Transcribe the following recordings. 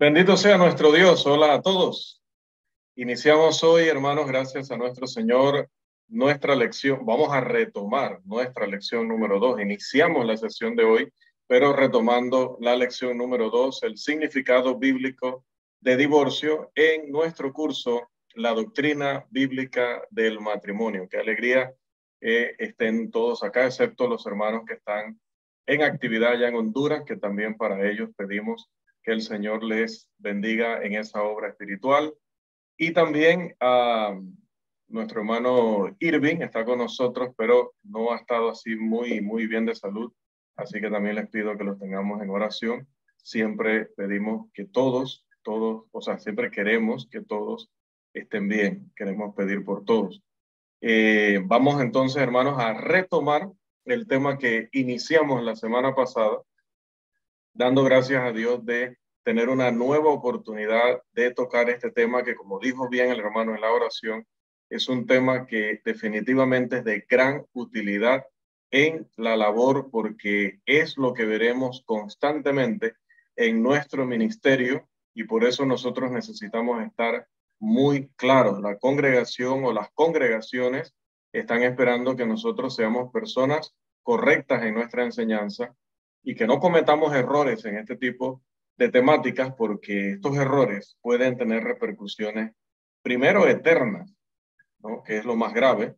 Bendito sea nuestro Dios. Hola a todos. Iniciamos hoy, hermanos, gracias a nuestro Señor, nuestra lección. Vamos a retomar nuestra lección número 2. Iniciamos la sesión de hoy, pero retomando la lección número 2, el significado bíblico de divorcio en nuestro curso, la doctrina bíblica del matrimonio. Qué alegría que estén todos acá, excepto los hermanos que están en actividad allá en Honduras, que también para ellos pedimos que el Señor les bendiga en esa obra espiritual. Y también nuestro hermano Irving está con nosotros, pero no ha estado así muy bien de salud. Así que también les pido que los tengamos en oración. Siempre pedimos que todos, o sea, siempre queremos que todos estén bien. Queremos pedir por todos. Vamos entonces, hermanos, a retomar el tema que iniciamos la semana pasada, dando gracias a Dios de tener una nueva oportunidad de tocar este tema que, como dijo bien el hermano en la oración, es un tema que definitivamente es de gran utilidad en la labor, porque es lo que veremos constantemente en nuestro ministerio, y por eso nosotros necesitamos estar muy claros. La congregación o las congregaciones están esperando que nosotros seamos personas correctas en nuestra enseñanza y que no cometamos errores en este tipo de temáticas, porque estos errores pueden tener repercusiones, primero eternas, ¿no? Que es lo más grave,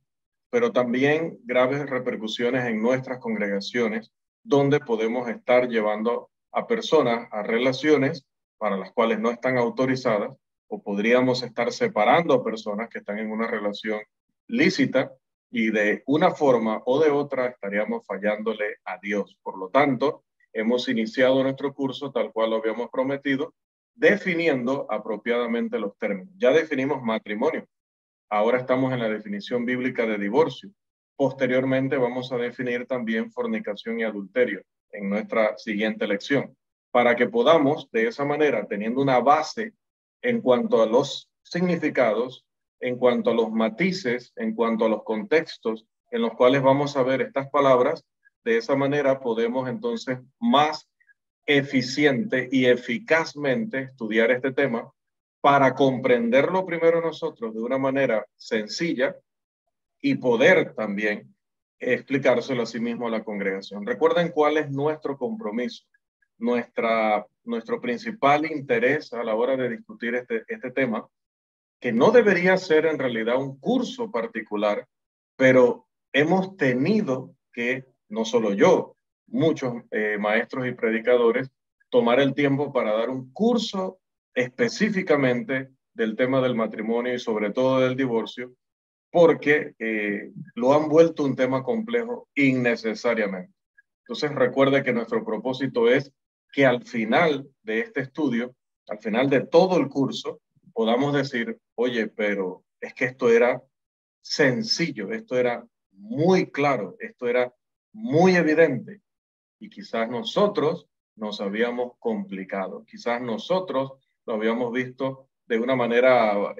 pero también graves repercusiones en nuestras congregaciones, donde podemos estar llevando a personas a relaciones para las cuales no están autorizadas, o podríamos estar separando a personas que están en una relación lícita, y de una forma o de otra estaríamos fallándole a Dios. Por lo tanto, hemos iniciado nuestro curso tal cual lo habíamos prometido, definiendo apropiadamente los términos. Ya definimos matrimonio. Ahora estamos en la definición bíblica de divorcio. Posteriormente vamos a definir también fornicación y adulterio en nuestra siguiente lección, para que podamos de esa manera, teniendo una base en cuanto a los significados, en cuanto a los matices, en cuanto a los contextos en los cuales vamos a ver estas palabras, de esa manera podemos entonces más eficiente y eficazmente estudiar este tema para comprenderlo primero nosotros de una manera sencilla y poder también explicárselo a sí mismo a la congregación. Recuerden cuál es nuestro compromiso, nuestro principal interés a la hora de discutir este tema, que no debería ser en realidad un curso particular, pero hemos tenido que, no solo yo, muchos maestros y predicadores, tomar el tiempo para dar un curso específicamente del tema del matrimonio y sobre todo del divorcio, porque lo han vuelto un tema complejo innecesariamente. Entonces recuerde que nuestro propósito es que al final de este estudio, al final de todo el curso, podamos decir, oye, pero es que esto era sencillo, esto era muy claro, esto era muy evidente, y quizás nosotros nos habíamos complicado, quizás nosotros lo habíamos visto de una manera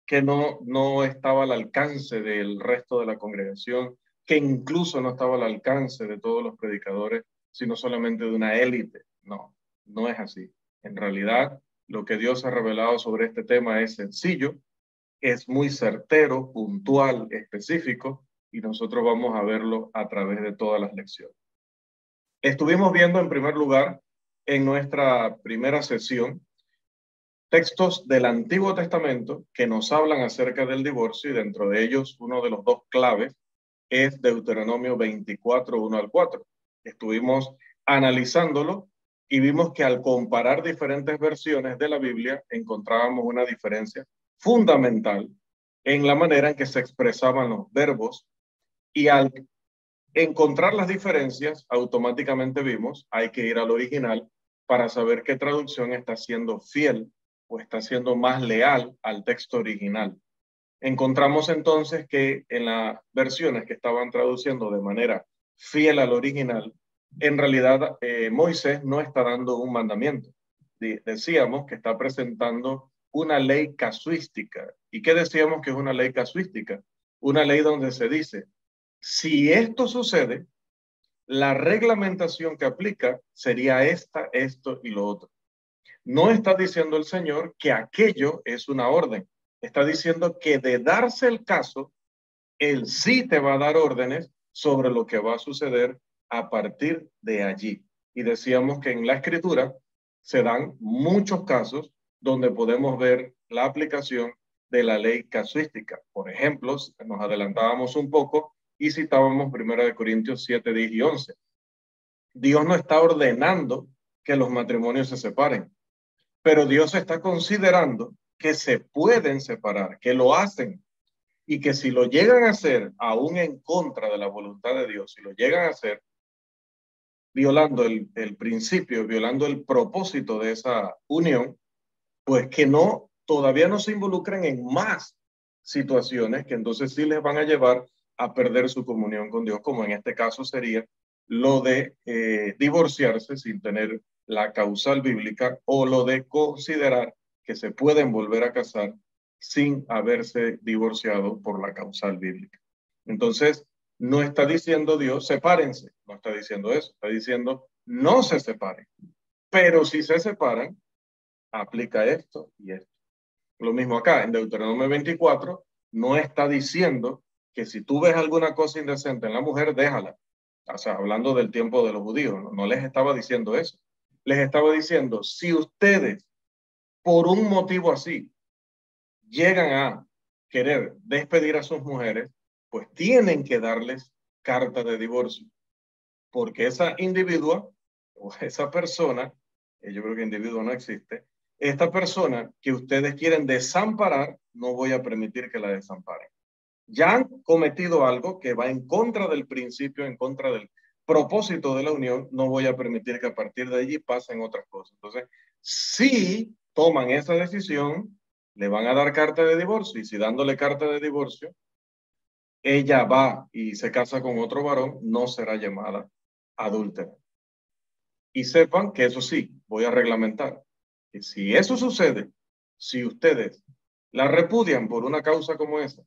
que no estaba al alcance del resto de la congregación, que incluso no estaba al alcance de todos los predicadores, sino solamente de una élite. No, no es así. En realidad, lo que Dios ha revelado sobre este tema es sencillo, es muy certero, puntual, específico, y nosotros vamos a verlo a través de todas las lecciones. Estuvimos viendo en primer lugar en nuestra primera sesión textos del Antiguo Testamento que nos hablan acerca del divorcio, y dentro de ellos uno de los dos claves es Deuteronomio 24, 1 al 4. Estuvimos analizándolo y vimos que al comparar diferentes versiones de la Biblia encontrábamos una diferencia fundamental en la manera en que se expresaban los verbos, y al encontrar las diferencias automáticamente vimos hay que ir al original para saber qué traducción está siendo fiel o está siendo más leal al texto original. Encontramos entonces que en las versiones que estaban traduciendo de manera fiel al original, en realidad Moisés no está dando un mandamiento. Decíamos que está presentando una ley casuística. ¿Y qué decíamos que es una ley casuística? Una ley donde se dice, si esto sucede, la reglamentación que aplica sería esta, esto y lo otro. No está diciendo el Señor que aquello es una orden. Está diciendo que de darse el caso, Él sí te va a dar órdenes sobre lo que va a suceder a partir de allí. Y decíamos que en la Escritura se dan muchos casos donde podemos ver la aplicación de la ley casuística. Por ejemplo, nos adelantábamos un poco y citábamos 1 Corintios 7, 10 y 11. Dios no está ordenando que los matrimonios se separen, pero Dios está considerando que se pueden separar, que lo hacen, y que si lo llegan a hacer aún en contra de la voluntad de Dios, si lo llegan a hacer violando el principio, violando el propósito de esa unión, pues que no, todavía no se involucren en más situaciones que entonces sí les van a llevar a perder su comunión con Dios, como en este caso sería lo de divorciarse sin tener la causal bíblica o lo de considerar que se pueden volver a casar sin haberse divorciado por la causal bíblica. Entonces, no está diciendo Dios, sepárense, no está diciendo eso, está diciendo no se separen, pero si se separan, aplica esto y esto. Lo mismo acá, en Deuteronomio 24, no está diciendo que si tú ves alguna cosa indecente en la mujer, déjala. O sea, hablando del tiempo de los judíos, no les estaba diciendo eso. Les estaba diciendo, si ustedes, por un motivo así, llegan a querer despedir a sus mujeres, pues tienen que darles carta de divorcio, porque esa individua o esa persona, yo creo que individuo no existe, esta persona que ustedes quieren desamparar, no voy a permitir que la desamparen. Ya han cometido algo que va en contra del principio, en contra del propósito de la unión, no voy a permitir que a partir de allí pasen otras cosas. Entonces, si toman esa decisión, le van a dar carta de divorcio y si dándole carta de divorcio, ella va y se casa con otro varón, no será llamada adúltera. Y sepan que eso sí, voy a reglamentar, que si eso sucede, si ustedes la repudian por una causa como esa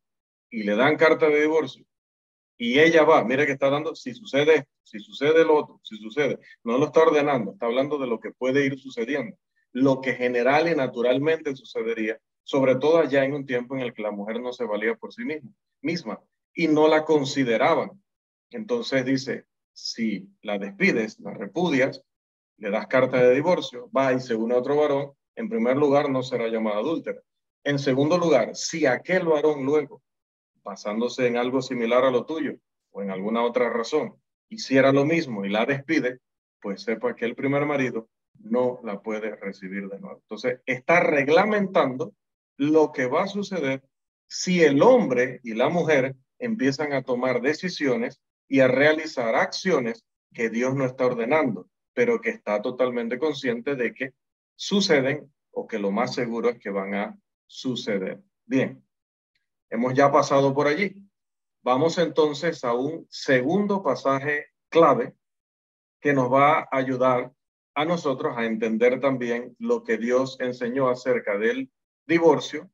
y le dan carta de divorcio y ella va, mire que está dando, si sucede lo otro, si sucede, no lo está ordenando, está hablando de lo que puede ir sucediendo, lo que general y naturalmente sucedería, sobre todo allá en un tiempo en el que la mujer no se valía por sí misma y no la consideraban. Entonces dice, si la despides, la repudias, le das carta de divorcio, va y se une a otro varón, en primer lugar no será llamada adúltera. En segundo lugar, si aquel varón luego, basándose en algo similar a lo tuyo o en alguna otra razón, hiciera lo mismo y la despide, pues sepa que el primer marido no la puede recibir de nuevo. Entonces, está reglamentando lo que va a suceder si el hombre y la mujer empiezan a tomar decisiones y a realizar acciones que Dios no está ordenando, pero que está totalmente consciente de que suceden o que lo más seguro es que van a suceder. Bien, hemos ya pasado por allí. Vamos entonces a un segundo pasaje clave que nos va a ayudar a nosotros a entender también lo que Dios enseñó acerca del divorcio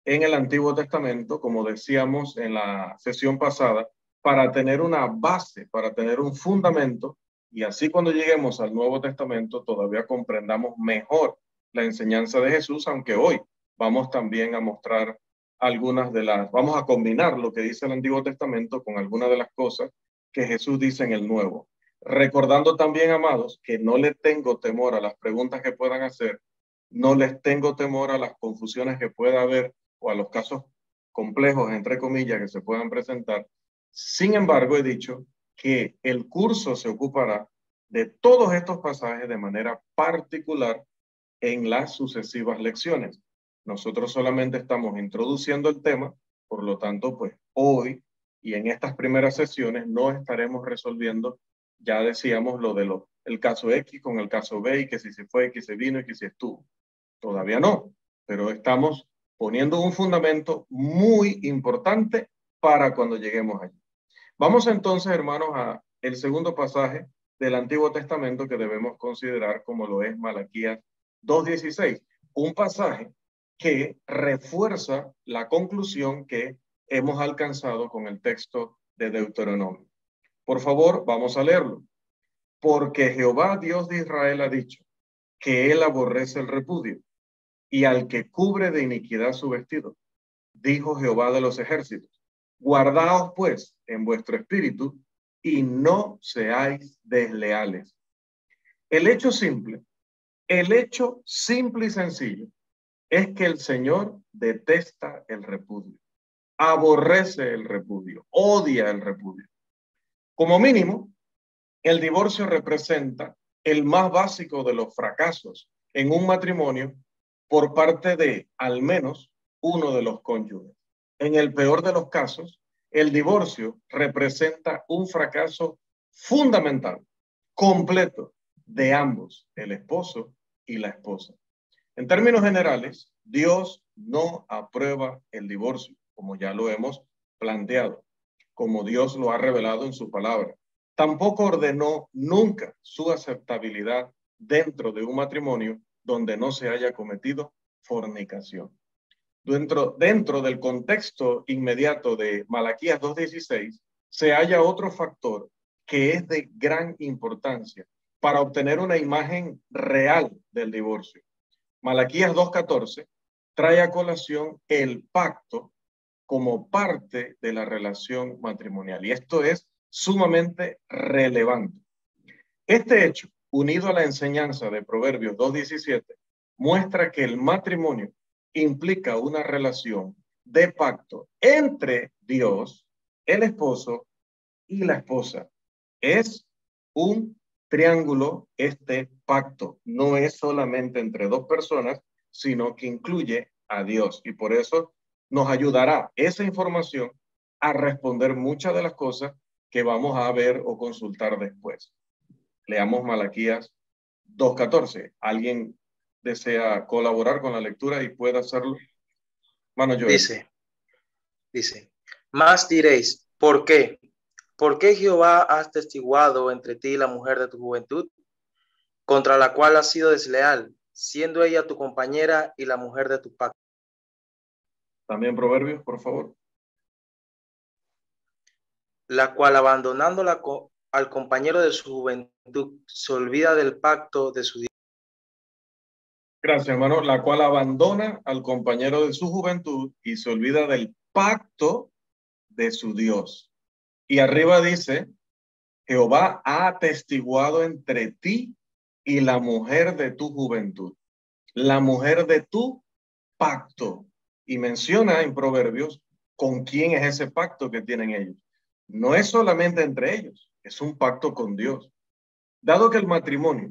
en el Antiguo Testamento, como decíamos en la sesión pasada, para tener una base, para tener un fundamento, y así cuando lleguemos al Nuevo Testamento todavía comprendamos mejor la enseñanza de Jesús, aunque hoy vamos también a mostrar vamos a combinar lo que dice el Antiguo Testamento con algunas de las cosas que Jesús dice en el Nuevo. Recordando también, amados, que no le tengo temor a las preguntas que puedan hacer, no les tengo temor a las confusiones que pueda haber o a los casos complejos, entre comillas, que se puedan presentar. Sin embargo, he dicho que el curso se ocupará de todos estos pasajes de manera particular en las sucesivas lecciones. Nosotros solamente estamos introduciendo el tema, por lo tanto, pues hoy y en estas primeras sesiones no estaremos resolviendo, ya decíamos, el caso X con el caso B y que si se fue, que se vino y que si estuvo. Todavía no, pero estamos poniendo un fundamento muy importante para cuando lleguemos allí. Vamos entonces, hermanos, a el segundo pasaje del Antiguo Testamento que debemos considerar como lo es Malaquías 2:16, un pasaje que refuerza la conclusión que hemos alcanzado con el texto de Deuteronomio. Por favor, vamos a leerlo. Porque Jehová, Dios de Israel, ha dicho, que él aborrece el repudio, y al que cubre de iniquidad su vestido. Dijo Jehová de los ejércitos: guardaos pues en vuestro espíritu y no seáis desleales. El hecho simple y sencillo es que el Señor detesta el repudio, aborrece el repudio, odia el repudio. Como mínimo, el divorcio representa el más básico de los fracasos en un matrimonio por parte de al menos uno de los cónyuges. En el peor de los casos, el divorcio representa un fracaso fundamental, completo, de ambos, el esposo y la esposa. En términos generales, Dios no aprueba el divorcio, como ya lo hemos planteado, como Dios lo ha revelado en su palabra. Tampoco ordenó nunca su aceptabilidad dentro de un matrimonio donde no se haya cometido fornicación. Dentro del contexto inmediato de Malaquías 2:16, se halla otro factor que es de gran importancia para obtener una imagen real del divorcio. Malaquías 2:14 trae a colación el pacto como parte de la relación matrimonial. Y esto es sumamente relevante. Este hecho, unido a la enseñanza de Proverbios 2:17, muestra que el matrimonio implica una relación de pacto entre Dios, el esposo y la esposa. Es un triángulo este pacto. No es solamente entre dos personas, sino que incluye a Dios. Y por eso nos ayudará esa información a responder muchas de las cosas que vamos a ver o consultar después. Leamos Malaquías 2:14. ¿Alguien desea colaborar con la lectura y puede hacerlo? Mano Joel. Dice, más diréis, ¿por qué? ¿Por qué Jehová has testiguado entre ti y la mujer de tu juventud, contra la cual has sido desleal, siendo ella tu compañera y la mujer de tu pacto? También Proverbios, por favor. La cual abandonando al compañero de su juventud, se olvida del pacto de su Dios. Gracias, hermano. La cual abandona al compañero de su juventud y se olvida del pacto de su Dios. Y arriba dice: Jehová ha atestiguado entre ti y la mujer de tu juventud, la mujer de tu pacto. Y menciona en Proverbios con quién es ese pacto que tienen ellos. No es solamente entre ellos, es un pacto con Dios. Dado que el matrimonio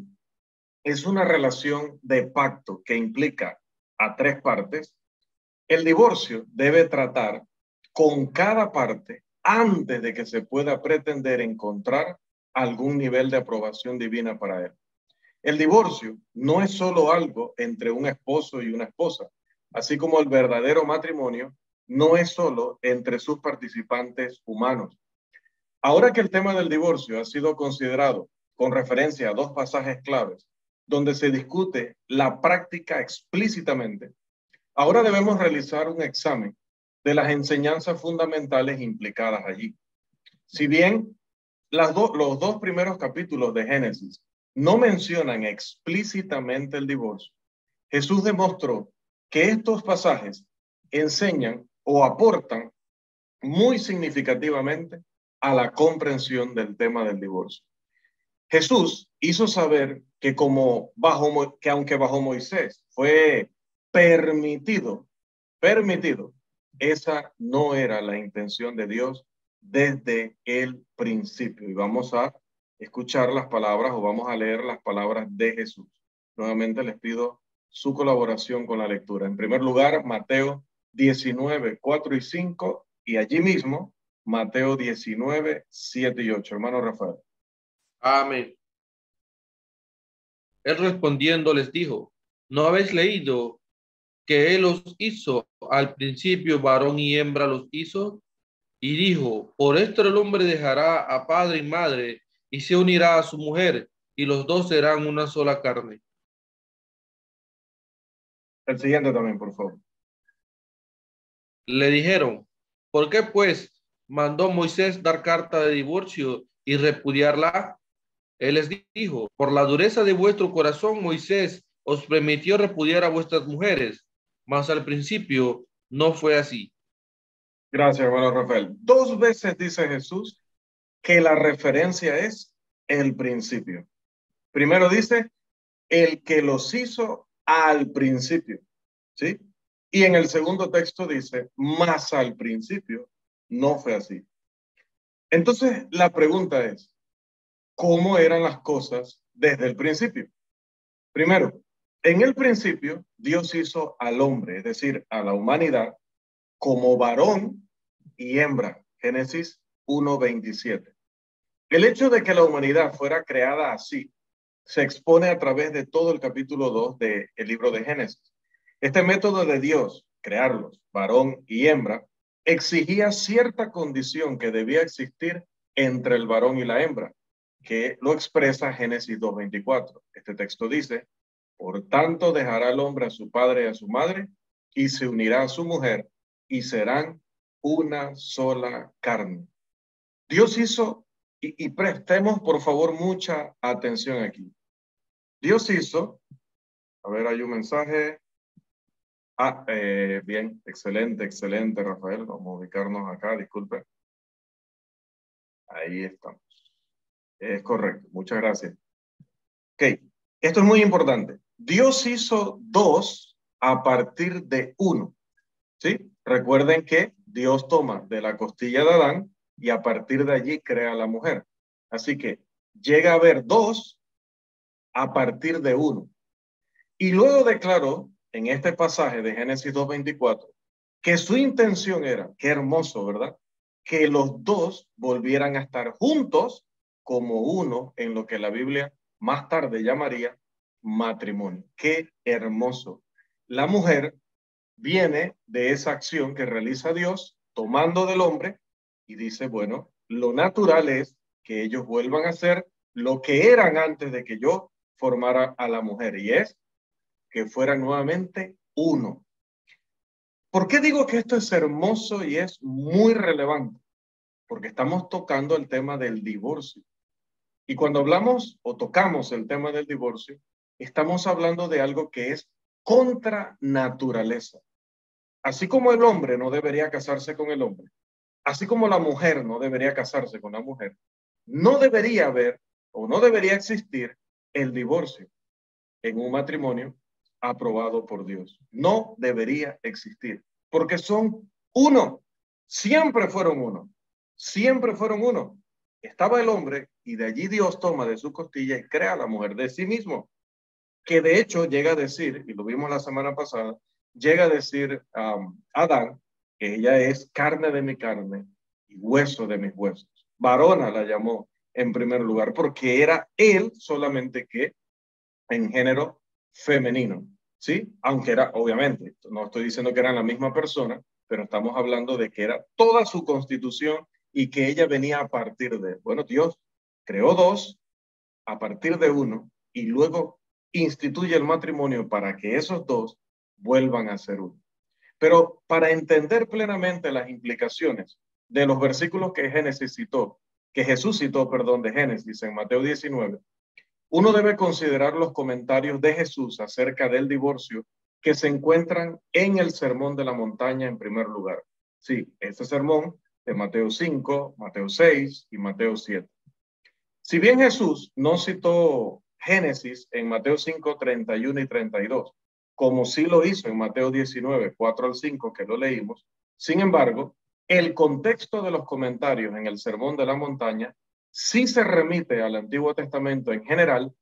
es una relación de pacto que implica a tres partes, el divorcio debe tratar con cada parte antes de que se pueda pretender encontrar algún nivel de aprobación divina para él. El divorcio no es solo algo entre un esposo y una esposa, así como el verdadero matrimonio no es solo entre sus participantes humanos. Ahora que el tema del divorcio ha sido considerado con referencia a dos pasajes claves, donde se discute la práctica explícitamente, ahora debemos realizar un examen de las enseñanzas fundamentales implicadas allí. Si bien los dos primeros capítulos de Génesis no mencionan explícitamente el divorcio, Jesús demostró que estos pasajes enseñan o aportan muy significativamente a la comprensión del tema del divorcio. Jesús hizo saber que aunque bajo Moisés fue permitido, esa no era la intención de Dios desde el principio. Y vamos a escuchar las palabras o vamos a leer las palabras de Jesús. Nuevamente les pido su colaboración con la lectura. En primer lugar, Mateo 19, 4 y 5, y allí mismo, Mateo 19, 7 y 8. Hermano Rafael. Amén. Él respondiendo les dijo: ¿no habéis leído que él los hizo al principio, varón y hembra los hizo? Y dijo: por esto el hombre dejará a padre y madre y se unirá a su mujer, y los dos serán una sola carne. El siguiente también, por favor. Le dijeron: ¿por qué pues mandó Moisés dar carta de divorcio y repudiarla? Él les dijo, por la dureza de vuestro corazón, Moisés os permitió repudiar a vuestras mujeres, mas al principio no fue así. Gracias, hermano Rafael. 2 veces dice Jesús que la referencia es el principio. Primero dice, el que los hizo al principio, ¿sí? Y en el segundo texto dice, más al principio no fue así. Entonces, la pregunta es, ¿cómo eran las cosas desde el principio? Primero, en el principio, Dios hizo al hombre, es decir, a la humanidad, como varón y hembra. Génesis 1:27. El hecho de que la humanidad fuera creada así se expone a través de todo el capítulo 2 del libro de Génesis. Este método de Dios, crearlos, varón y hembra, exigía cierta condición que debía existir entre el varón y la hembra, que lo expresa Génesis 2:24. Este texto dice, por tanto dejará el hombre a su padre y a su madre, y se unirá a su mujer, y serán una sola carne. Dios hizo, y prestemos por favor mucha atención aquí. Dios hizo, a ver, hay un mensaje. Bien, excelente, excelente, Rafael. Vamos a ubicarnos acá, disculpe. Ahí estamos. Es correcto, muchas gracias. Ok, esto es muy importante. Dios hizo 2 a partir de 1, ¿sí? Recuerden que Dios toma de la costilla de Adán y a partir de allí crea a la mujer. Así que llega a haber 2 a partir de 1. Y luego declaró en este pasaje de Génesis 2:24 que su intención era, qué hermoso, ¿verdad? Que los 2 volvieran a estar juntos como uno en lo que la Biblia más tarde llamaría matrimonio. Qué hermoso. La mujer viene de esa acción que realiza Dios tomando del hombre y dice, bueno, lo natural es que ellos vuelvan a ser lo que eran antes de que yo formara a la mujer, y es que fueran nuevamente uno. ¿Por qué digo que esto es hermoso y es muy relevante? Porque estamos tocando el tema del divorcio. Y cuando hablamos o tocamos el tema del divorcio, estamos hablando de algo que es contra naturaleza. Así como el hombre no debería casarse con el hombre, así como la mujer no debería casarse con la mujer, no debería haber o no debería existir el divorcio en un matrimonio aprobado por Dios. No debería existir, porque son uno, siempre fueron uno, siempre fueron uno. Estaba el hombre y de allí Dios toma de su costilla y crea a la mujer de sí mismo, que de hecho llega a decir, y lo vimos la semana pasada, llega a decir Adán, que ella es carne de mi carne y hueso de mis huesos. Varona la llamó en primer lugar, porque era él solamente que en género femenino, ¿sí? Aunque era, obviamente, no estoy diciendo que eran la misma persona, pero estamos hablando de que era toda su constitución y que ella venía a partir de, bueno, Dios creó 2 a partir de 1 y luego instituye el matrimonio para que esos 2 vuelvan a ser uno. Pero para entender plenamente las implicaciones de los versículos que Génesis citó, que Jesús citó, perdón, de Génesis en Mateo 19, uno debe considerar los comentarios de Jesús acerca del divorcio que se encuentran en el Sermón de la Montaña en primer lugar. Sí, este sermón de Mateo 5, Mateo 6 y Mateo 7. Si bien Jesús no citó Génesis en Mateo 5, 31 y 32, como sí lo hizo en Mateo 19, 4 al 5, que lo leímos, sin embargo, el contexto de los comentarios en el Sermón de la Montaña sí se remite al Antiguo Testamento en general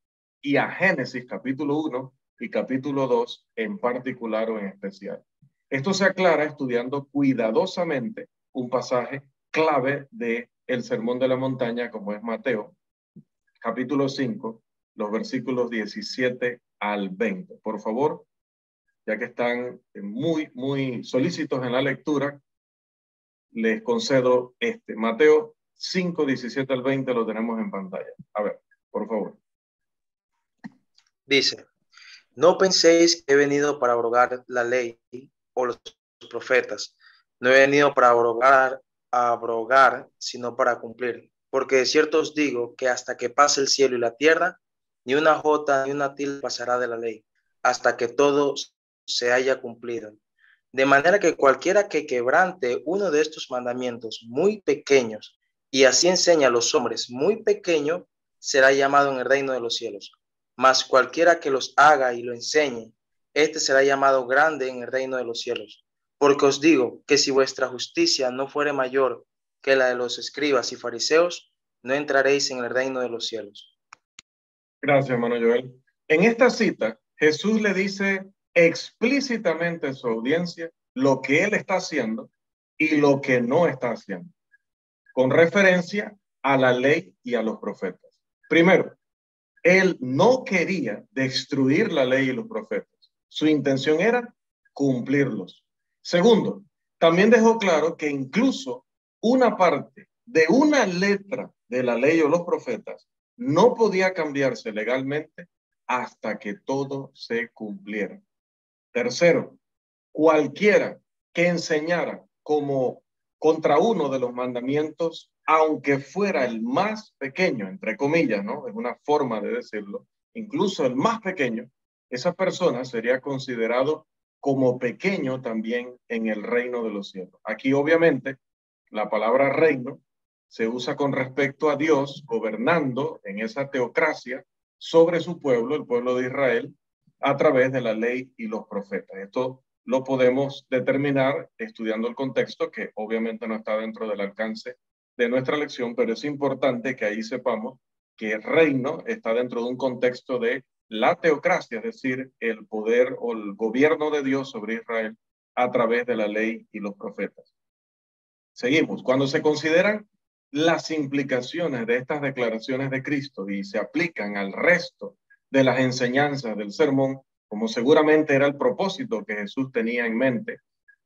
y a Génesis capítulo 1 y capítulo 2 en particular o en especial. Esto se aclara estudiando cuidadosamente un pasaje clave del Sermón de la Montaña, como es Mateo, capítulo 5, los versículos 17 al 20. Por favor, ya que están muy solícitos en la lectura, les concedo Mateo 5, 17 al 20 lo tenemos en pantalla. A ver, por favor. Dice, no penséis que he venido para abrogar la ley o los profetas. No he venido para abrogar, sino para cumplir. porque de cierto os digo que hasta que pase el cielo y la tierra, ni una jota ni una tilde pasará de la ley, hasta que todo se haya cumplido. De manera que cualquiera que quebrante uno de estos mandamientos muy pequeños y así enseña a los hombres muy pequeño, será llamado en el reino de los cielos. Mas cualquiera que los haga y lo enseñe, este será llamado grande en el reino de los cielos. Porque os digo que si vuestra justicia no fuere mayor que la de los escribas y fariseos, no entraréis en el reino de los cielos. Gracias, hermano Joel. En esta cita, Jesús le dice explícitamente a su audiencia lo que él está haciendo y lo que no está haciendo, con referencia a la ley y a los profetas. Primero, él no quería destruir la ley y los profetas. Su intención era cumplirlos. Segundo, también dejó claro que incluso una parte de una letra de la ley o los profetas no podía cambiarse legalmente hasta que todo se cumpliera. Tercero, cualquiera que enseñara como contra uno de los mandamientos, aunque fuera el más pequeño, entre comillas, ¿no? Es una forma de decirlo, incluso el más pequeño, esa persona sería considerado como pequeño también en el reino de los cielos. Aquí, obviamente, la palabra reino se usa con respecto a Dios gobernando en esa teocracia sobre su pueblo, el pueblo de Israel, a través de la ley y los profetas. Esto lo podemos determinar estudiando el contexto, que obviamente no está dentro del alcance de nuestra lección, pero es importante que ahí sepamos que el reino está dentro de un contexto de la teocracia, es decir, el poder o el gobierno de Dios sobre Israel a través de la ley y los profetas. Seguimos. Cuando se consideran las implicaciones de estas declaraciones de Cristo y se aplican al resto de las enseñanzas del sermón, como seguramente era el propósito que Jesús tenía en mente,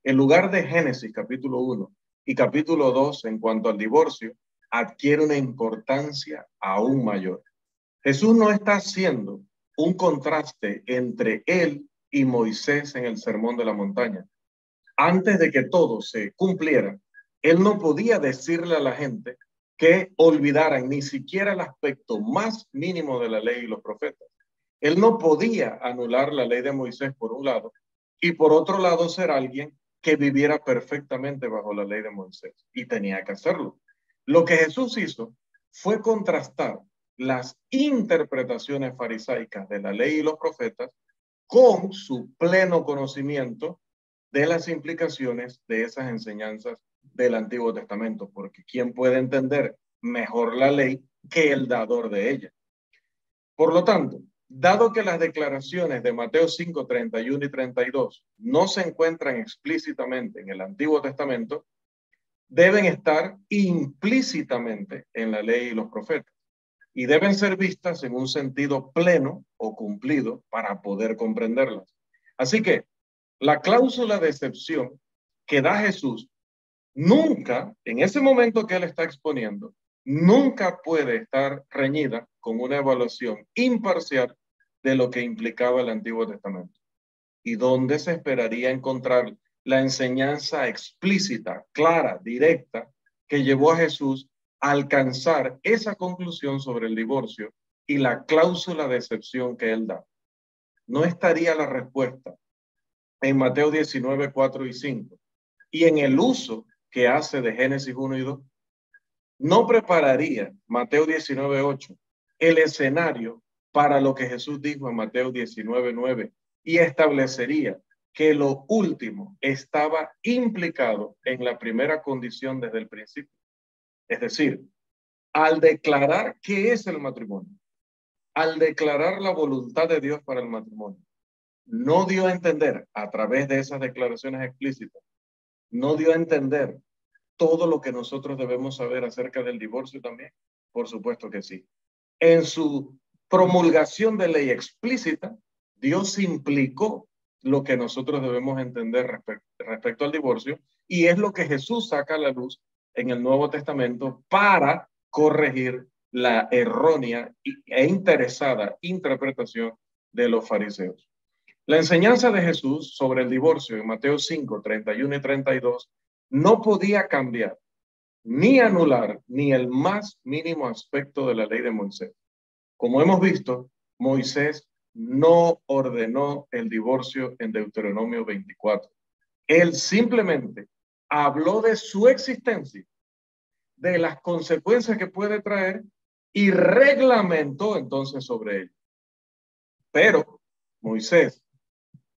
en lugar de Génesis capítulo 1 y capítulo 2 en cuanto al divorcio, adquiere una importancia aún mayor. Jesús no está haciendo un contraste entre él y Moisés en el Sermón de la Montaña. Antes de que todo se cumpliera, él no podía decirle a la gente que olvidaran ni siquiera el aspecto más mínimo de la ley y los profetas. Él no podía anular la ley de Moisés por un lado y por otro lado ser alguien que viviera perfectamente bajo la ley de Moisés, y tenía que hacerlo. Lo que Jesús hizo fue contrastar las interpretaciones farisaicas de la ley y los profetas con su pleno conocimiento de las implicaciones de esas enseñanzas del Antiguo Testamento, porque ¿quién puede entender mejor la ley que el dador de ella? Por lo tanto, dado que las declaraciones de Mateo 5, 31 y 32 no se encuentran explícitamente en el Antiguo Testamento, deben estar implícitamente en la ley y los profetas, y deben ser vistas en un sentido pleno o cumplido para poder comprenderlas. Así que la cláusula de excepción que da Jesús nunca, en ese momento que él está exponiendo, nunca puede estar reñida con una evaluación imparcial de lo que implicaba el Antiguo Testamento. ¿Y dónde se esperaría encontrar la enseñanza explícita, clara, directa, que llevó a Jesús a alcanzar esa conclusión sobre el divorcio y la cláusula de excepción que él da? No estaría la respuesta en Mateo 19, 4 y 5, y en el uso que hace de Génesis 1 y 2. No prepararía Mateo 19, 8 el escenario para lo que Jesús dijo en Mateo 19, 9, y establecería que lo último estaba implicado en la primera condición desde el principio. Es decir, al declarar qué es el matrimonio, al declarar la voluntad de Dios para el matrimonio, no dio a entender a través de esas declaraciones explícitas, no dio a entender todo lo que nosotros debemos saber acerca del divorcio también. Por supuesto que sí. En su promulgación de ley explícita, Dios implicó lo que nosotros debemos entender respecto al divorcio, y es lo que Jesús saca a la luz en el Nuevo Testamento para corregir la errónea e interesada interpretación de los fariseos. La enseñanza de Jesús sobre el divorcio en Mateo 5, 31 y 32 no podía cambiar ni anular ni el más mínimo aspecto de la ley de Moisés. Como hemos visto, Moisés no ordenó el divorcio en Deuteronomio 24. Él simplemente habló de su existencia, de las consecuencias que puede traer y reglamentó entonces sobre ello. Pero Moisés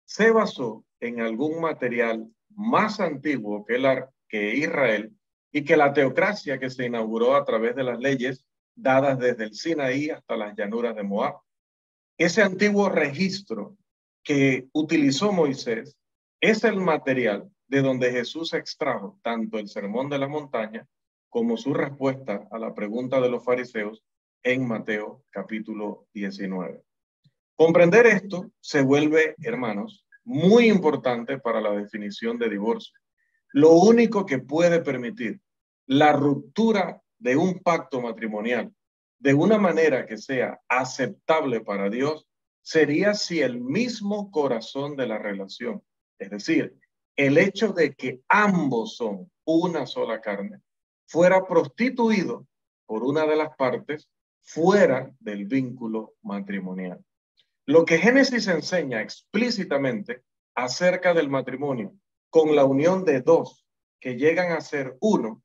se basó en algún material más antiguo que Israel y que la teocracia que se inauguró a través de las leyes dadas desde el Sinaí hasta las llanuras de Moab. Ese antiguo registro que utilizó Moisés es el material de donde Jesús extrajo tanto el Sermón de la Montaña como su respuesta a la pregunta de los fariseos en Mateo capítulo 19. Comprender esto se vuelve, hermanos, muy importante para la definición de divorcio. Lo único que puede permitir la ruptura de un pacto matrimonial de una manera que sea aceptable para Dios sería si el mismo corazón de la relación, es decir, el hecho de que ambos son una sola carne, fuera prostituido por una de las partes fuera del vínculo matrimonial. Lo que Génesis enseña explícitamente acerca del matrimonio con la unión de dos que llegan a ser uno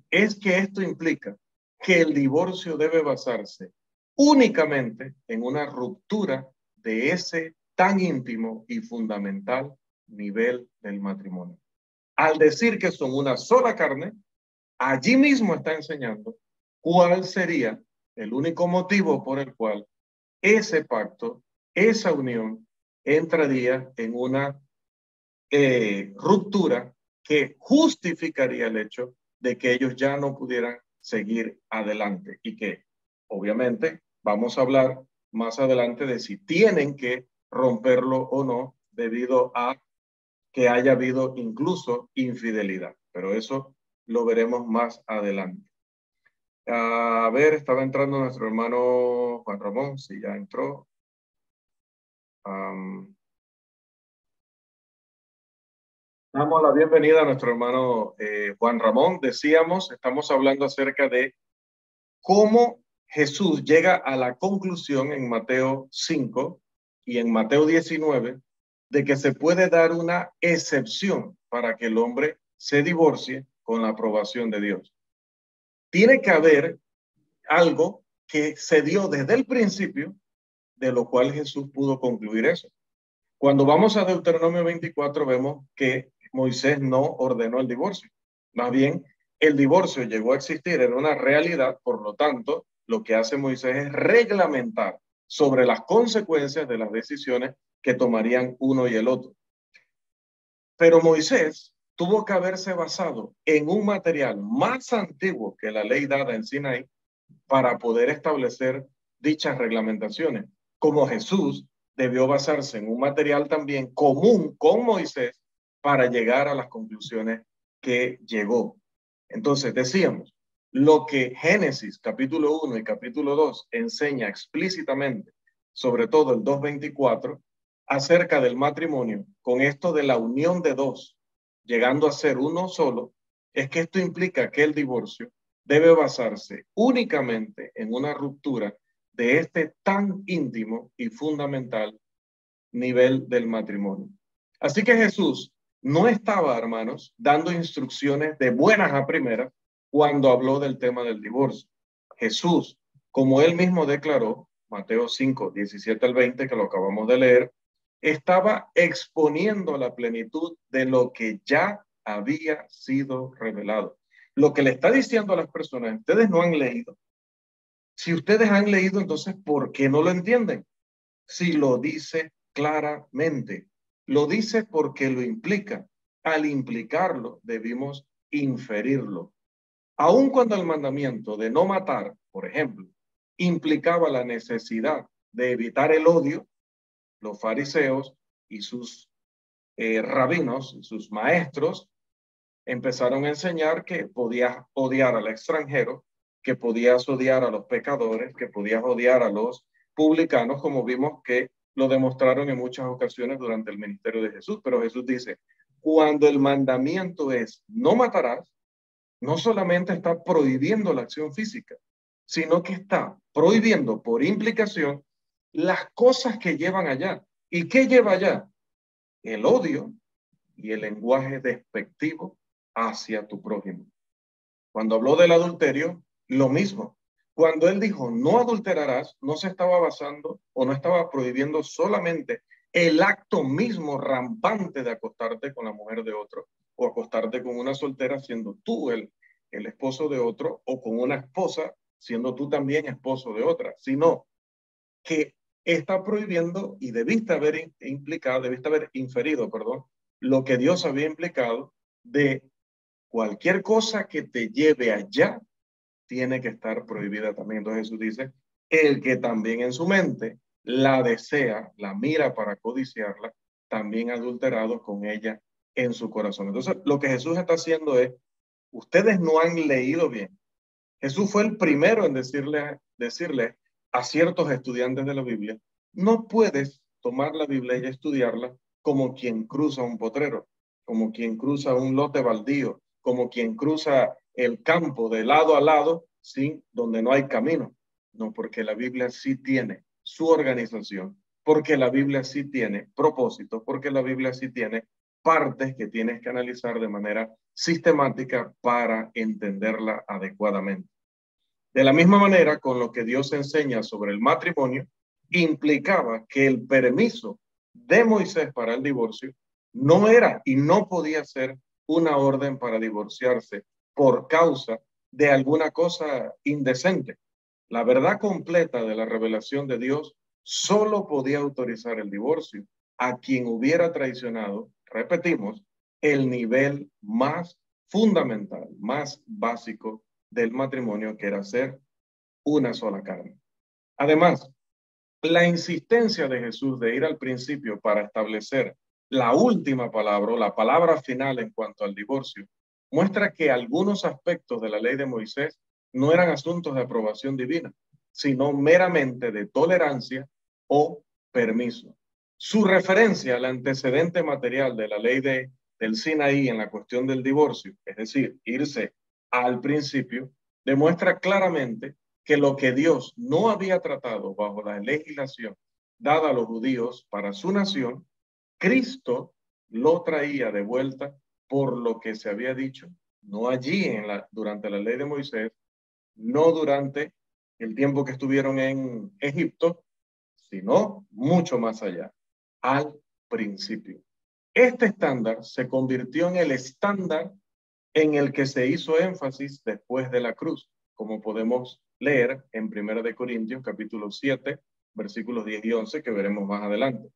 es que esto implica que el divorcio debe basarse únicamente en una ruptura de ese tan íntimo y fundamental nivel del matrimonio. Al decir que son una sola carne, allí mismo está enseñando cuál sería el único motivo por el cual ese pacto, esa unión, entraría en una ruptura que justificaría el hecho de que ellos ya no pudieran seguir adelante y que obviamente vamos a hablar más adelante de si tienen que romperlo o no debido a que haya habido incluso infidelidad, pero eso lo veremos más adelante. A ver, estaba entrando nuestro hermano Juan Ramón, si ya entró. Damos la bienvenida a nuestro hermano Juan Ramón. Decíamos, estamos hablando acerca de cómo Jesús llega a la conclusión en Mateo 5 y en Mateo 19 de que se puede dar una excepción para que el hombre se divorcie con la aprobación de Dios. Tiene que haber algo que se dio desde el principio, de lo cual Jesús pudo concluir eso. Cuando vamos a Deuteronomio 24 vemos que Moisés no ordenó el divorcio. Más bien, el divorcio llegó a existir en una realidad, por lo tanto, lo que hace Moisés es reglamentar sobre las consecuencias de las decisiones que tomarían uno y el otro. Pero Moisés tuvo que haberse basado en un material más antiguo que la ley dada en Sinaí para poder establecer dichas reglamentaciones, como Jesús debió basarse en un material también común con Moisés para llegar a las conclusiones que llegó. Entonces decíamos, lo que Génesis capítulo 1 y capítulo 2 enseña explícitamente, sobre todo el 2:24, acerca del matrimonio, con esto de la unión de dos, llegando a ser uno solo, es que esto implica que el divorcio debe basarse únicamente en una ruptura de este tan íntimo y fundamental nivel del matrimonio. Así que Jesús no estaba, hermanos, dando instrucciones de buenas a primeras cuando habló del tema del divorcio. Jesús, como él mismo declaró, Mateo 5, 17 al 20, que lo acabamos de leer, estaba exponiendo la plenitud de lo que ya había sido revelado. Lo que le está diciendo a las personas, ustedes no han leído. Si ustedes han leído, entonces, ¿por qué no lo entienden? Si lo dice claramente. Lo dice porque lo implica. Al implicarlo, debimos inferirlo. Aun cuando el mandamiento de no matar, por ejemplo, implicaba la necesidad de evitar el odio, los fariseos y sus rabinos, sus maestros, empezaron a enseñar que podías odiar al extranjero, que podías odiar a los pecadores, que podías odiar a los publicanos, como vimos que lo demostraron en muchas ocasiones durante el ministerio de Jesús. Pero Jesús dice, cuando el mandamiento es no matarás, no solamente está prohibiendo la acción física, sino que está prohibiendo por implicación las cosas que llevan allá. ¿Y qué lleva allá? El odio y el lenguaje despectivo hacia tu prójimo. Cuando habló del adulterio, lo mismo. Cuando él dijo no adulterarás, no se estaba basando o no estaba prohibiendo solamente el acto mismo rampante de acostarte con la mujer de otro o acostarte con una soltera siendo tú el esposo de otro, o con una esposa siendo tú también esposo de otra, sino que está prohibiendo, y debiste haber inferido, lo que Dios había implicado de cualquier cosa que te lleve allá tiene que estar prohibida también. Entonces Jesús dice, el que también en su mente la desea, la mira para codiciarla, también adulterado con ella en su corazón. Entonces lo que Jesús está haciendo es, ustedes no han leído bien. Jesús fue el primero en decirle a ciertos estudiantes de la Biblia, no puedes tomar la Biblia y estudiarla como quien cruza un potrero, como quien cruza un lote baldío, como quien cruza el campo de lado a lado, ¿sí? Donde no hay camino. No, porque la Biblia sí tiene su organización, porque la Biblia sí tiene propósito, porque la Biblia sí tiene partes que tienes que analizar de manera sistemática para entenderla adecuadamente. De la misma manera, con lo que Dios enseña sobre el matrimonio, implicaba que el permiso de Moisés para el divorcio no era y no podía ser una orden para divorciarse por causa de alguna cosa indecente. La verdad completa de la revelación de Dios solo podía autorizar el divorcio a quien hubiera traicionado, repetimos, el nivel más fundamental, más básico del matrimonio, que era ser una sola carne. Además, la insistencia de Jesús de ir al principio para establecer la última palabra o la palabra final en cuanto al divorcio muestra que algunos aspectos de la ley de Moisés no eran asuntos de aprobación divina, sino meramente de tolerancia o permiso. Su referencia al antecedente material de la ley del Sinaí en la cuestión del divorcio, es decir, irse al principio, demuestra claramente que lo que Dios no había tratado bajo la legislación dada a los judíos para su nación, Cristo lo traía de vuelta por lo que se había dicho, no allí durante la ley de Moisés, no durante el tiempo que estuvieron en Egipto, sino mucho más allá, al principio. Este estándar se convirtió en el estándar en el que se hizo énfasis después de la cruz, como podemos leer en 1 Corintios capítulo 7, versículos 10 y 11, que veremos más adelante.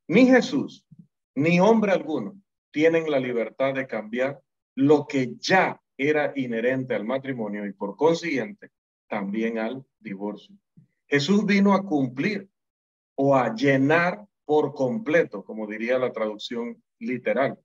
Ni Jesús, ni hombre alguno tienen la libertad de cambiar lo que ya era inherente al matrimonio y por consiguiente también al divorcio. Jesús vino a cumplir o a llenar por completo, como diría la traducción literal.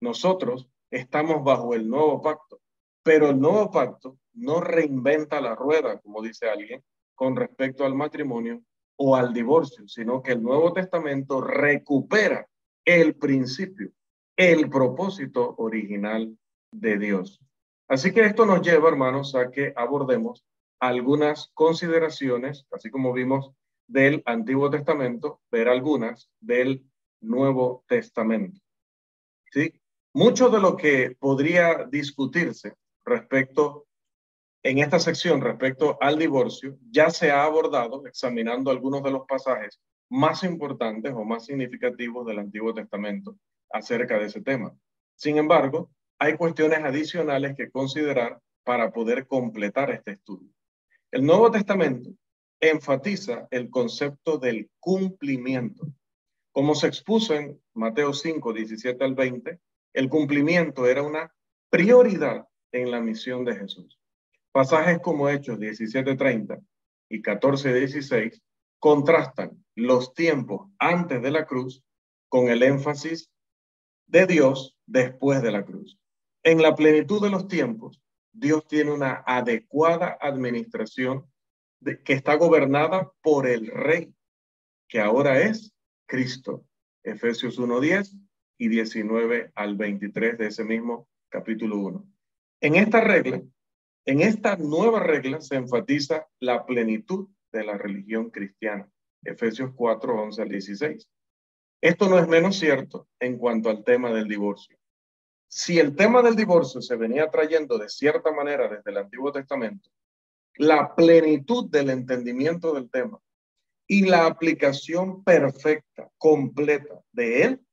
Nosotros estamos bajo el nuevo pacto, pero el nuevo pacto no reinventa la rueda, como dice alguien, con respecto al matrimonio o al divorcio, sino que el Nuevo Testamento recupera el principio, el propósito original de Dios. Así que esto nos lleva, hermanos, a que abordemos algunas consideraciones, así como vimos del Antiguo Testamento, ver algunas del Nuevo Testamento. ¿Sí? Mucho de lo que podría discutirse respecto, en esta sección, respecto al divorcio, ya se ha abordado examinando algunos de los pasajes más importantes o más significativos del Antiguo Testamento acerca de ese tema. Sin embargo, hay cuestiones adicionales que considerar para poder completar este estudio. El Nuevo Testamento enfatiza el concepto del cumplimiento. Como se expuso en Mateo 5, 17 al 20, el cumplimiento era una prioridad en la misión de Jesús. Pasajes como Hechos 17:30 y 14:16 contrastan los tiempos antes de la cruz con el énfasis de Dios después de la cruz. En la plenitud de los tiempos, Dios tiene una adecuada administración que está gobernada por el Rey, que ahora es Cristo. Efesios 1:10 y 19 al 23 de ese mismo capítulo 1. En esta nueva regla se enfatiza la plenitud de la religión cristiana. Efesios 4, 11 al 16. Esto no es menos cierto en cuanto al tema del divorcio. Si el tema del divorcio se venía trayendo de cierta manera desde el Antiguo Testamento, la plenitud del entendimiento del tema y la aplicación perfecta, completa de él,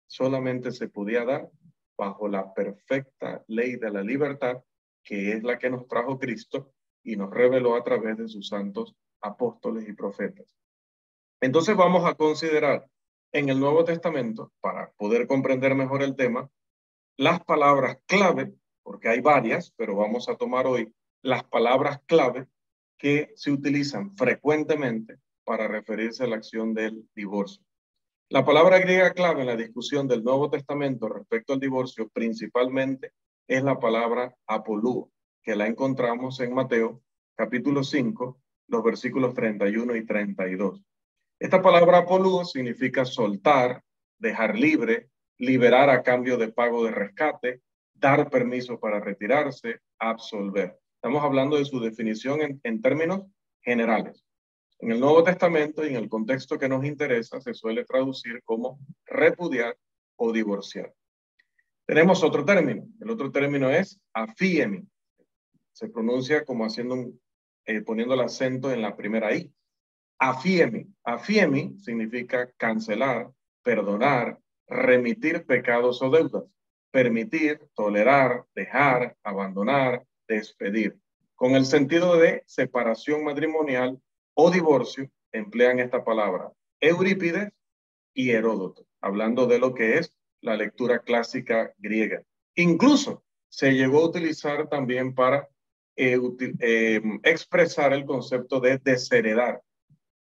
solamente se podía dar bajo la perfecta ley de la libertad, que es la que nos trajo Cristo y nos reveló a través de sus santos apóstoles y profetas. Entonces vamos a considerar en el Nuevo Testamento, para poder comprender mejor el tema, las palabras clave, porque hay varias, pero vamos a tomar hoy las palabras clave que se utilizan frecuentemente para referirse a la acción del divorcio. La palabra griega clave en la discusión del Nuevo Testamento respecto al divorcio principalmente es la palabra apolúo, que la encontramos en Mateo capítulo 5, los versículos 31 y 32. Esta palabra apolúo significa soltar, dejar libre, liberar a cambio de pago de rescate, dar permiso para retirarse, absolver. Estamos hablando de su definición en términos generales. En el Nuevo Testamento y en el contexto que nos interesa se suele traducir como repudiar o divorciar. Tenemos otro término. El otro término es afiemi. Se pronuncia como poniendo el acento en la primera I. Afiemi. Afiemi significa cancelar, perdonar, remitir pecados o deudas, permitir, tolerar, dejar, abandonar, despedir. Con el sentido de separación matrimonial o divorcio, emplean esta palabra Eurípides y Heródoto, hablando de lo que es la lectura clásica griega. Incluso se llegó a utilizar también para expresar el concepto de desheredar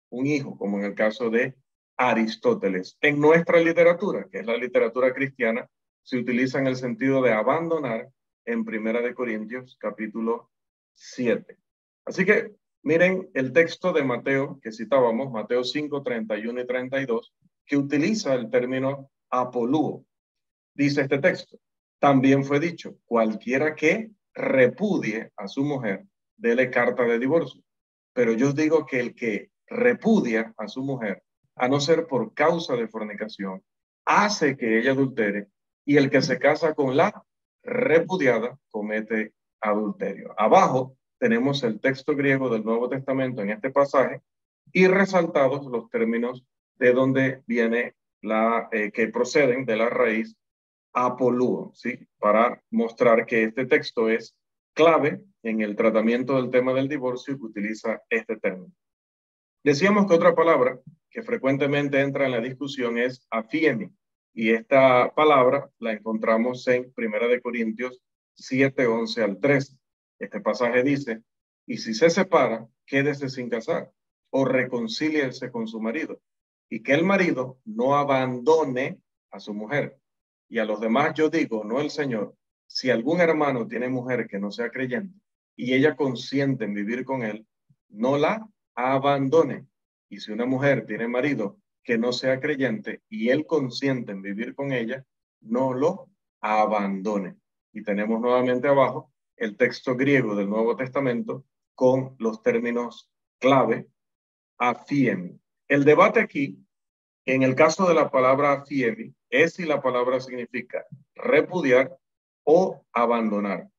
un hijo, como en el caso de Aristóteles. En nuestra literatura, que es la literatura cristiana, se utiliza en el sentido de abandonar en 1 Corintios capítulo 7. Así que miren el texto de Mateo que citábamos, Mateo 5, 31 y 32, que utiliza el término apolúo. Dice este texto: también fue dicho, cualquiera que repudie a su mujer, dele carta de divorcio. Pero yo os digo que el que repudia a su mujer, a no ser por causa de fornicación, hace que ella adultere, y el que se casa con la repudiada comete adulterio. Abajo tenemos el texto griego del Nuevo Testamento en este pasaje y resaltados los términos de donde viene que proceden de la raíz apolúo, ¿sí? Para mostrar que este texto es clave en el tratamiento del tema del divorcio que utiliza este término. Decíamos que otra palabra que frecuentemente entra en la discusión es afiemi, y esta palabra la encontramos en 1 Corintios 7, 11 al 13. Este pasaje dice: y si se separa, quédese sin casar, o reconcíliese con su marido, y que el marido no abandone a su mujer. Y a los demás yo digo, no el Señor, si algún hermano tiene mujer que no sea creyente, y ella consiente en vivir con él, no la abandone. Y si una mujer tiene marido que no sea creyente y él consiente en vivir con ella, no lo abandone. Y tenemos nuevamente abajo el texto griego del Nuevo Testamento con los términos clave afiemi. El debate aquí, en el caso de la palabra afiemi, es si la palabra significa repudiar o abandonar.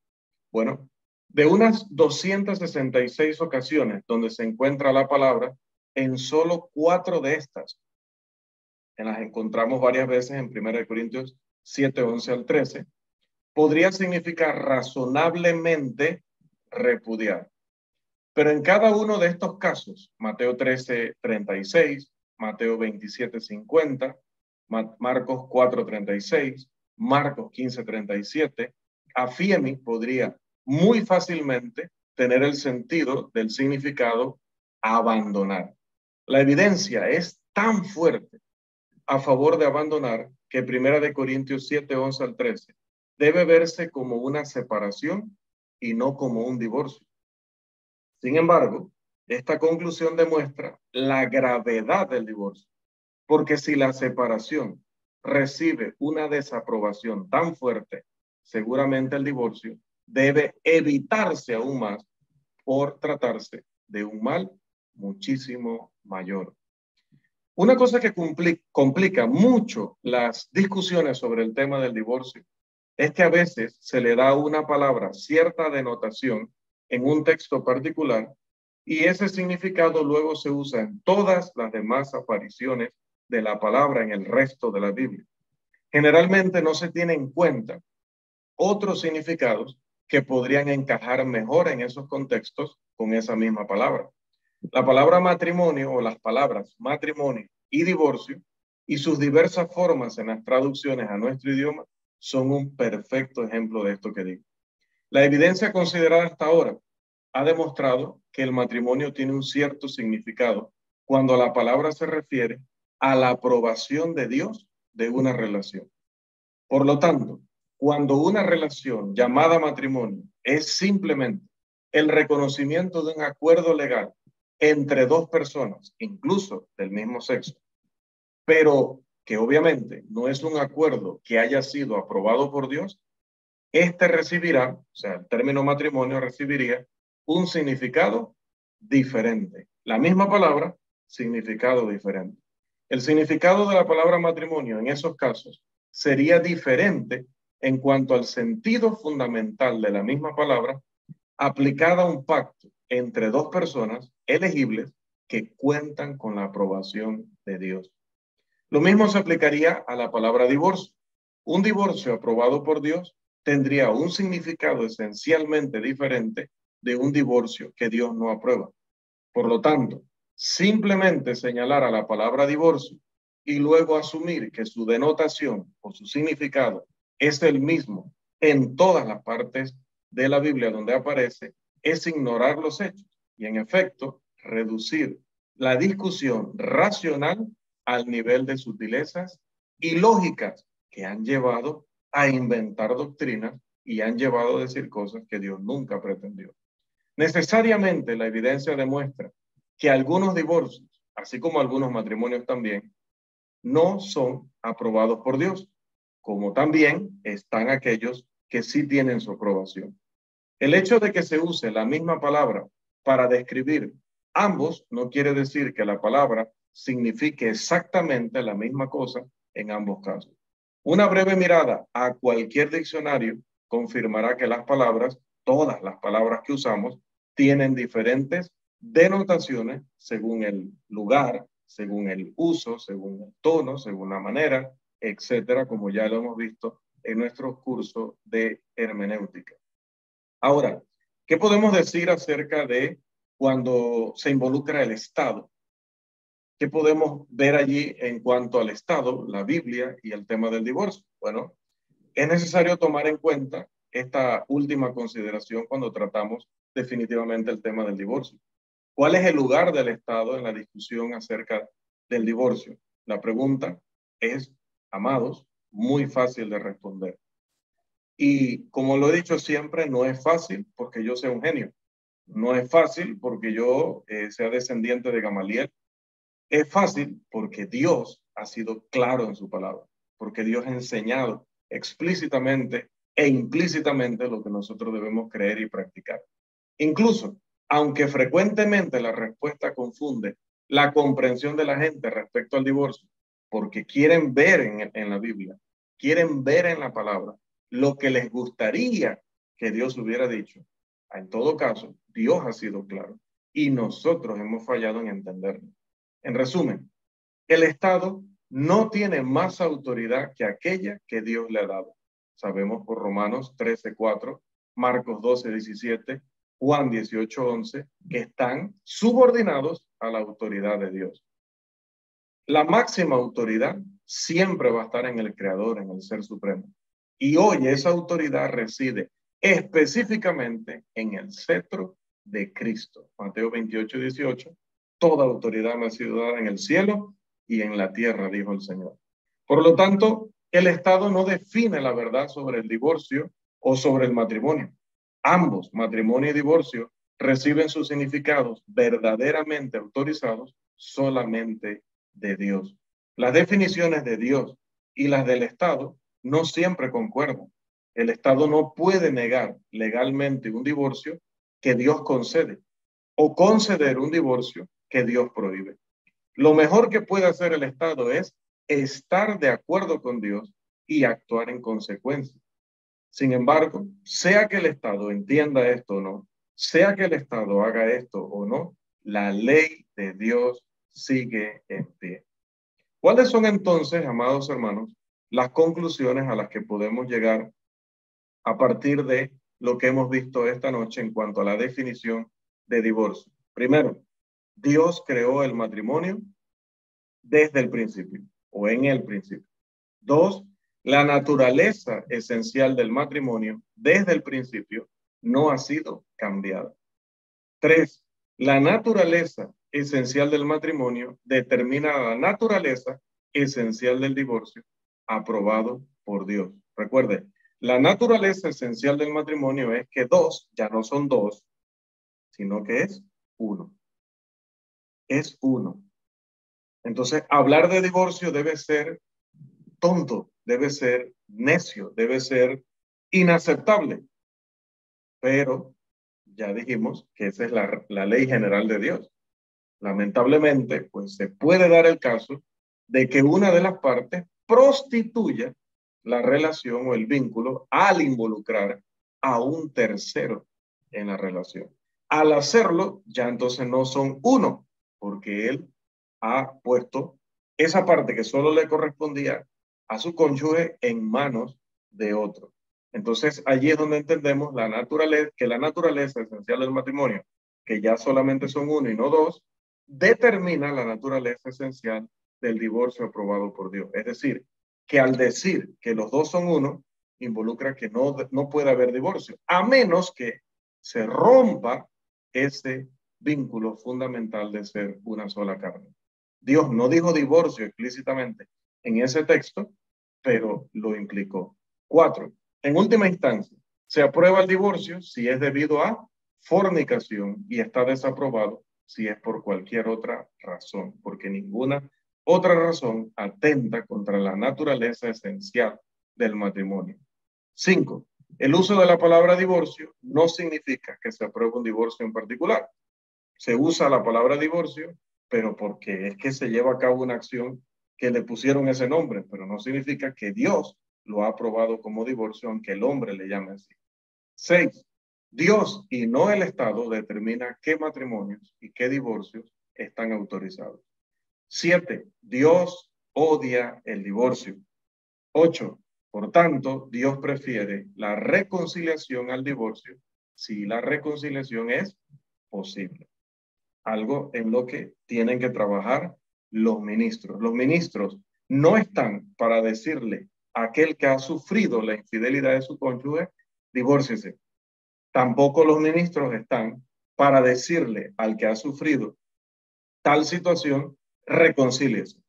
Bueno, de unas 266 ocasiones donde se encuentra la palabra, en solo 4 de estas, en las encontramos varias veces en 1 Corintios 7, 11 al 13, podría significar razonablemente repudiar. Pero en cada uno de estos casos, Mateo 13, 36, Mateo 27, 50, Marcos 4, 36, Marcos 15, 37, afiemi podría muy fácilmente tener el sentido del significado abandonar. La evidencia es tan fuerte a favor de abandonar que 1 Corintios 7, 11 al 13 debe verse como una separación y no como un divorcio. Sin embargo, esta conclusión demuestra la gravedad del divorcio, porque si la separación recibe una desaprobación tan fuerte, seguramente el divorcio debe evitarse aún más por tratarse de un mal muchísimo mayor. Una cosa que complica mucho las discusiones sobre el tema del divorcio es que a veces se le da una palabra cierta denotación en un texto particular y ese significado luego se usa en todas las demás apariciones de la palabra en el resto de la Biblia. Generalmente no se tiene en cuenta otros significados que podrían encajar mejor en esos contextos con esa misma palabra. La palabra matrimonio o las palabras matrimonio y divorcio y sus diversas formas en las traducciones a nuestro idioma son un perfecto ejemplo de esto que digo. La evidencia considerada hasta ahora ha demostrado que el matrimonio tiene un cierto significado cuando la palabra se refiere a la aprobación de Dios de una relación. Por lo tanto, cuando una relación llamada matrimonio es simplemente el reconocimiento de un acuerdo legal entre dos personas, incluso del mismo sexo, pero que obviamente no es un acuerdo que haya sido aprobado por Dios, este recibirá, o sea, el término matrimonio recibiría un significado diferente. La misma palabra, significado diferente. El significado de la palabra matrimonio en esos casos sería diferente en cuanto al sentido fundamental de la misma palabra aplicada a un pacto entre dos personas elegibles que cuentan con la aprobación de Dios. Lo mismo se aplicaría a la palabra divorcio. Un divorcio aprobado por Dios tendría un significado esencialmente diferente de un divorcio que Dios no aprueba. Por lo tanto, simplemente señalar a la palabra divorcio y luego asumir que su denotación o su significado es el mismo en todas las partes de la Biblia donde aparece, es ignorar los hechos y en efecto reducir la discusión racional al nivel de sutilezas y lógicas que han llevado a inventar doctrinas y han llevado a decir cosas que Dios nunca pretendió. Necesariamente la evidencia demuestra que algunos divorcios, así como algunos matrimonios también, no son aprobados por Dios, como también están aquellos que sí tienen su aprobación. El hecho de que se use la misma palabra para describir ambos no quiere decir que la palabra signifique exactamente la misma cosa en ambos casos. Una breve mirada a cualquier diccionario confirmará que las palabras, todas las palabras que usamos, tienen diferentes denotaciones según el lugar, según el uso, según el tono, según la manera, etcétera, como ya lo hemos visto en nuestro curso de hermenéutica. Ahora, ¿qué podemos decir acerca de cuando se involucra el Estado? ¿Qué podemos ver allí en cuanto al Estado, la Biblia y el tema del divorcio? Bueno, es necesario tomar en cuenta esta última consideración cuando tratamos definitivamente el tema del divorcio. ¿Cuál es el lugar del Estado en la discusión acerca del divorcio? La pregunta es, amados, muy fácil de responder. Y como lo he dicho siempre, no es fácil porque yo sea un genio. No es fácil porque yo sea descendiente de Gamaliel. Es fácil porque Dios ha sido claro en su palabra, porque Dios ha enseñado explícitamente e implícitamente lo que nosotros debemos creer y practicar. Incluso, aunque frecuentemente la respuesta confunde la comprensión de la gente respecto al divorcio, porque quieren ver en la Biblia, quieren ver en la palabra lo que les gustaría que Dios hubiera dicho. En todo caso, Dios ha sido claro y nosotros hemos fallado en entenderlo. En resumen, el Estado no tiene más autoridad que aquella que Dios le ha dado. Sabemos por Romanos 13:4, Marcos 12:17, Juan 18:11, que están subordinados a la autoridad de Dios. La máxima autoridad siempre va a estar en el Creador, en el Ser Supremo. Y hoy esa autoridad reside específicamente en el cetro de Cristo. Mateo 28:18. Toda autoridad me ha sido dada en el cielo y en la tierra, dijo el Señor. Por lo tanto, el Estado no define la verdad sobre el divorcio o sobre el matrimonio. Ambos, matrimonio y divorcio, reciben sus significados verdaderamente autorizados solamente de Dios. Las definiciones de Dios y las del Estado no siempre concuerdan. El Estado no puede negar legalmente un divorcio que Dios concede o conceder un divorcio que Dios prohíbe. Lo mejor que puede hacer el Estado es estar de acuerdo con Dios y actuar en consecuencia. Sin embargo, sea que el Estado entienda esto o no, sea que el Estado haga esto o no, la ley de Dios sigue en pie. ¿Cuáles son entonces, amados hermanos, las conclusiones a las que podemos llegar a partir de lo que hemos visto esta noche en cuanto a la definición de divorcio? Primero, Dios creó el matrimonio desde el principio o en el principio. Dos, la naturaleza esencial del matrimonio desde el principio no ha sido cambiada. Tres, la naturaleza esencial del matrimonio determina la naturaleza esencial del divorcio aprobado por Dios. Recuerde, la naturaleza esencial del matrimonio es que dos ya no son dos, sino que es uno. Es uno. Entonces, hablar de divorcio debe ser tonto, debe ser necio, debe ser inaceptable. Pero ya dijimos que esa es la ley general de Dios. Lamentablemente, pues se puede dar el caso de que una de las partes prostituya la relación o el vínculo al involucrar a un tercero en la relación. Al hacerlo, ya entonces no son uno, porque él ha puesto esa parte que solo le correspondía a su cónyuge en manos de otro. Entonces, allí es donde entendemos que la naturaleza esencial del matrimonio, que ya solamente son uno y no dos, determina la naturaleza esencial del divorcio aprobado por Dios. Es decir, que al decir que los dos son uno, involucra que no puede haber divorcio, a menos que se rompa ese vínculo fundamental de ser una sola carne. Dios no dijo divorcio explícitamente en ese texto, pero lo implicó. 4. En última instancia, se aprueba el divorcio si es debido a fornicación y está desaprobado si es por cualquier otra razón, porque ninguna otra razón atenta contra la naturaleza esencial del matrimonio. 5. El uso de la palabra divorcio no significa que se apruebe un divorcio en particular. Se usa la palabra divorcio, pero porque es que se lleva a cabo una acción que le pusieron ese nombre, pero no significa que Dios lo ha aprobado como divorcio, aunque el hombre le llame así. 6. Dios y no el Estado determina qué matrimonios y qué divorcios están autorizados. 7. Dios odia el divorcio. 8. Por tanto, Dios prefiere la reconciliación al divorcio si la reconciliación es posible. Algo en lo que tienen que trabajar los ministros. Los ministros no están para decirle a aquel que ha sufrido la infidelidad de su cónyuge, divórciese. Tampoco los ministros están para decirle al que ha sufrido tal situación, reconcíliese.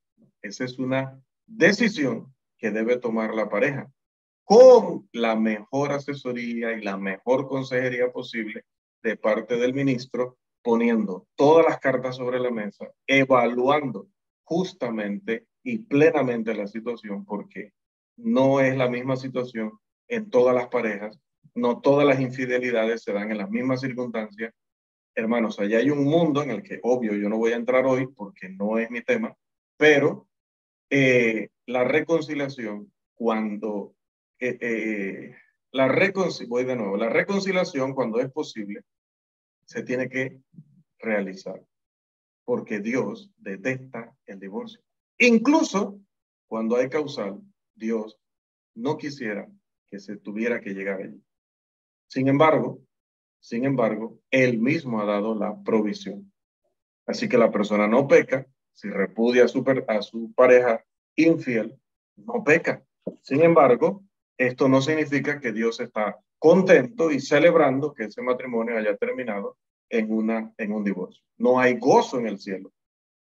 Esa es una decisión que debe tomar la pareja con la mejor asesoría y la mejor consejería posible de parte del ministro, poniendo todas las cartas sobre la mesa, evaluando justamente y plenamente la situación, porque no es la misma situación en todas las parejas, no todas las infidelidades se dan en las mismas circunstancias. Hermanos, allá hay un mundo en el que, obvio, yo no voy a entrar hoy porque no es mi tema, pero la reconciliación, cuando voy de nuevo, la reconciliación cuando es posible, se tiene que realizar, porque Dios detesta el divorcio. Incluso cuando hay causal, Dios no quisiera que se tuviera que llegar allí. Sin embargo, Él mismo ha dado la provisión. Así que la persona no peca, si repudia a su pareja infiel, no peca. Sin embargo, esto no significa que Dios está contento y celebrando que ese matrimonio haya terminado en un divorcio. No hay gozo en el cielo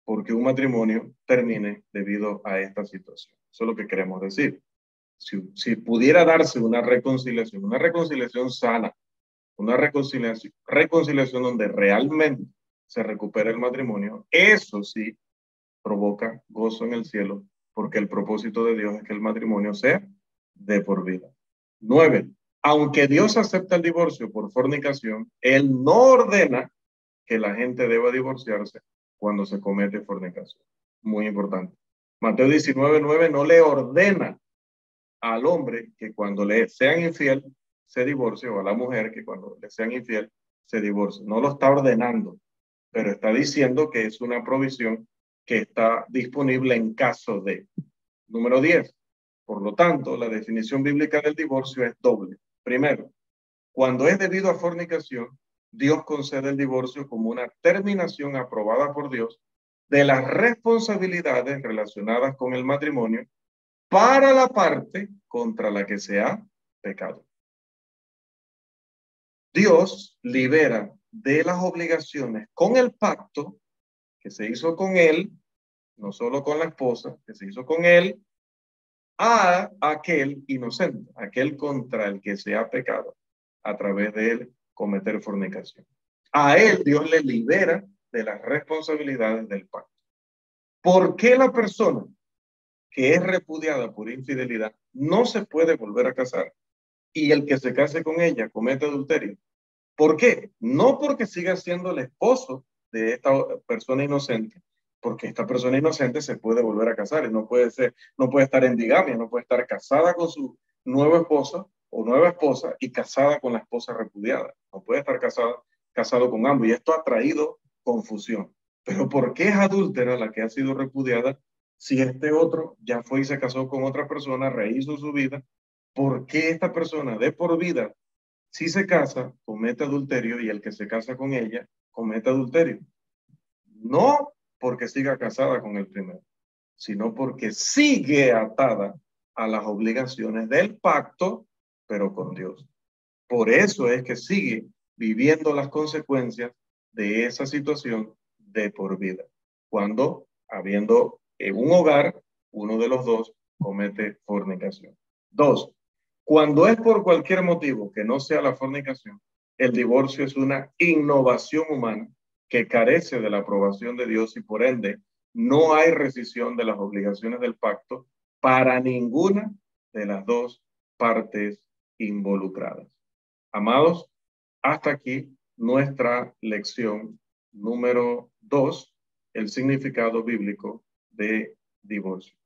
porque un matrimonio termine debido a esta situación. Eso es lo que queremos decir. Si pudiera darse una reconciliación sana, una reconciliación donde realmente se recupera el matrimonio, eso sí provoca gozo en el cielo, porque el propósito de Dios es que el matrimonio sea de por vida. 9. Aunque Dios acepta el divorcio por fornicación, Él no ordena que la gente deba divorciarse cuando se comete fornicación. Muy importante. Mateo 19:9 no le ordena al hombre que cuando le sean infiel se divorcie, o a la mujer que cuando le sean infiel se divorcie. No lo está ordenando, pero está diciendo que es una provisión que está disponible en caso de. Número 10. Por lo tanto, la definición bíblica del divorcio es doble. Primero, cuando es debido a fornicación, Dios concede el divorcio como una terminación aprobada por Dios de las responsabilidades relacionadas con el matrimonio para la parte contra la que se ha pecado. Dios libera de las obligaciones con el pacto que se hizo con él, no solo con la esposa, que se hizo con él, a aquel inocente, aquel contra el que se ha pecado, a través de él cometer fornicación. A él Dios le libera de las responsabilidades del pacto. ¿Por qué la persona que es repudiada por infidelidad no se puede volver a casar y el que se case con ella comete adulterio? ¿Por qué? No porque siga siendo el esposo de esta persona inocente, porque esta persona inocente se puede volver a casar y no puede estar en bigamia, no puede estar casada con su nuevo esposo o nueva esposa y casada con la esposa repudiada. No puede estar casado con ambos, y esto ha traído confusión. Pero ¿por qué es adúltera la que ha sido repudiada si este otro ya fue y se casó con otra persona, rehizo su vida? ¿Por qué esta persona de por vida, si se casa, comete adulterio, y el que se casa con ella comete adulterio? No porque siga casada con el primero, sino porque sigue atada a las obligaciones del pacto, pero con Dios. Por eso es que sigue viviendo las consecuencias de esa situación de por vida, cuando, habiendo en un hogar, uno de los dos comete fornicación. 2. Cuando es por cualquier motivo que no sea la fornicación, el divorcio es una innovación humana que carece de la aprobación de Dios, y por ende no hay rescisión de las obligaciones del pacto para ninguna de las dos partes involucradas. Amados, hasta aquí nuestra lección número 2, el significado bíblico de divorcio.